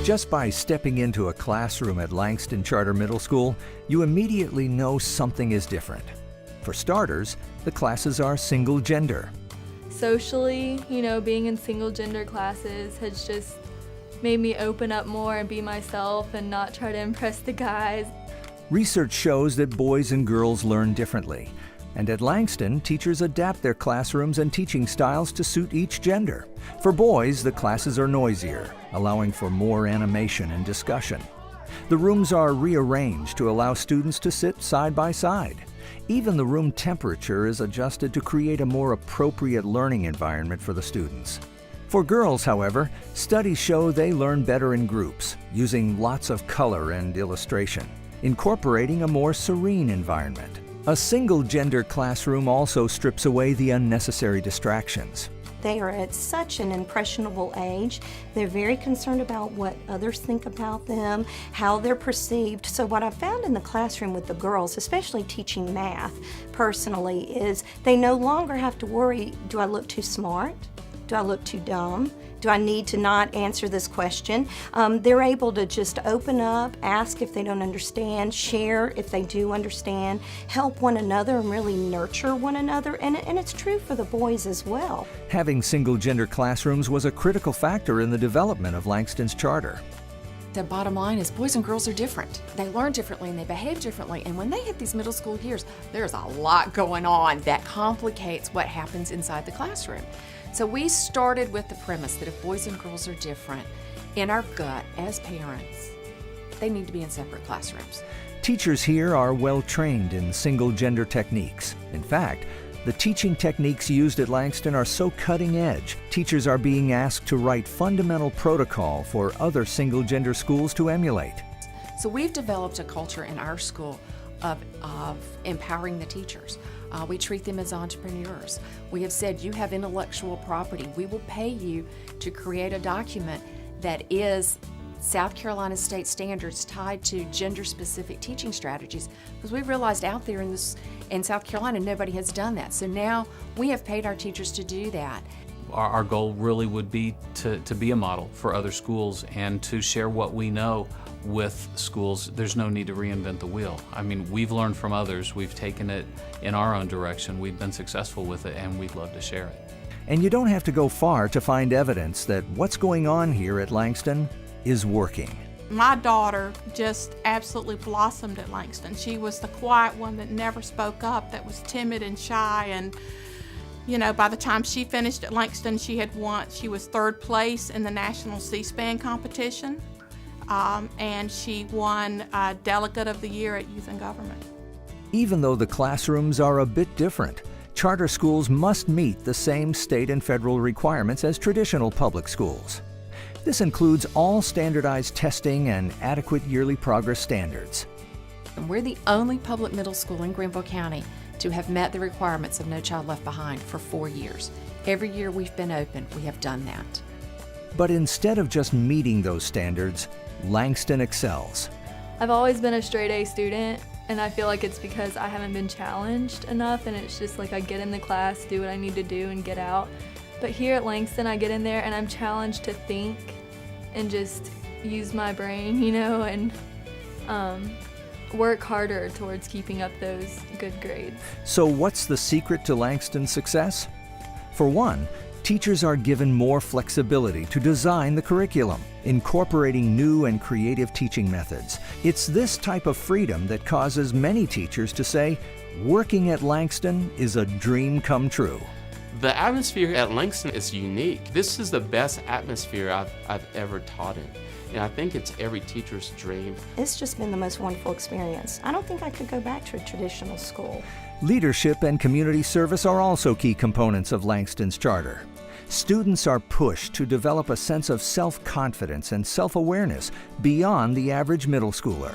Just by stepping into a classroom at Langston Charter Middle School, you immediately know something is different. For starters, the classes are single gender. Socially, being in single gender classes has just made me open up more and be myself and not try to impress the guys. Research shows that boys and girls learn differently. And at Langston, teachers adapt their classrooms and teaching styles to suit each gender. For boys, the classes are noisier, allowing for more animation and discussion. The rooms are rearranged to allow students to sit side by side. Even the room temperature is adjusted to create a more appropriate learning environment for the students. For girls, however, studies show they learn better in groups, using lots of color and illustration, incorporating a more serene environment. A single-gender classroom also strips away the unnecessary distractions. They are at such an impressionable age. They're very concerned about what others think about them, how they're perceived. So what I've found in the classroom with the girls, especially teaching math personally, is they no longer have to worry, do I look too smart? Do I look too dumb? Do I need to not answer this question? They're able to just open up, ask if they don't understand, share if they do understand, help one another and really nurture one another, and it's true for the boys as well. Having single-gender classrooms was a critical factor in the development of Langston's charter. The bottom line is boys and girls are different. They learn differently and they behave differently, and when they hit these middle school years, there's a lot going on that complicates what happens inside the classroom. So we started with the premise that if boys and girls are different, in our gut as parents, they need to be in separate classrooms. Teachers here are well trained in single-gender techniques. In fact, the teaching techniques used at Langston are so cutting edge, teachers are being asked to write fundamental protocol for other single-gender schools to emulate. So we've developed a culture in our school of empowering the teachers. We treat them as entrepreneurs. We have said, you have intellectual property. We will pay you to create a document that is South Carolina state standards tied to gender-specific teaching strategies, because we realized out there in South Carolina nobody has done that. So now we have paid our teachers to do that. Our goal really would be to be a model for other schools and to share what we know with schools. There's no need to reinvent the wheel. I mean, we've learned from others, we've taken it in our own direction, we've been successful with it, and we'd love to share it. And you don't have to go far to find evidence that what's going on here at Langston is working. My daughter just absolutely blossomed at Langston. She was the quiet one that never spoke up, that was timid and shy, and by the time she finished at Langston, she was third place in the National C-SPAN competition, and she won Delegate of the Year at Youth and Government. Even though the classrooms are a bit different, charter schools must meet the same state and federal requirements as traditional public schools. This includes all standardized testing and adequate yearly progress standards. And we're the only public middle school in Greenville County to have met the requirements of No Child Left Behind for 4 years. Every year we've been open, we have done that. But instead of just meeting those standards, Langston excels. I've always been a straight A student, and I feel like it's because I haven't been challenged enough, and it's just like I get in the class, do what I need to do, and get out. But here at Langston, I get in there and I'm challenged to think and just use my brain, and work harder towards keeping up those good grades. So what's the secret to Langston's success? For one, teachers are given more flexibility to design the curriculum, incorporating new and creative teaching methods. It's this type of freedom that causes many teachers to say, working at Langston is a dream come true. The atmosphere at Langston is unique. This is the best atmosphere I've ever taught in. And I think it's every teacher's dream. It's just been the most wonderful experience. I don't think I could go back to a traditional school. Leadership and community service are also key components of Langston's charter. Students are pushed to develop a sense of self-confidence and self-awareness beyond the average middle schooler.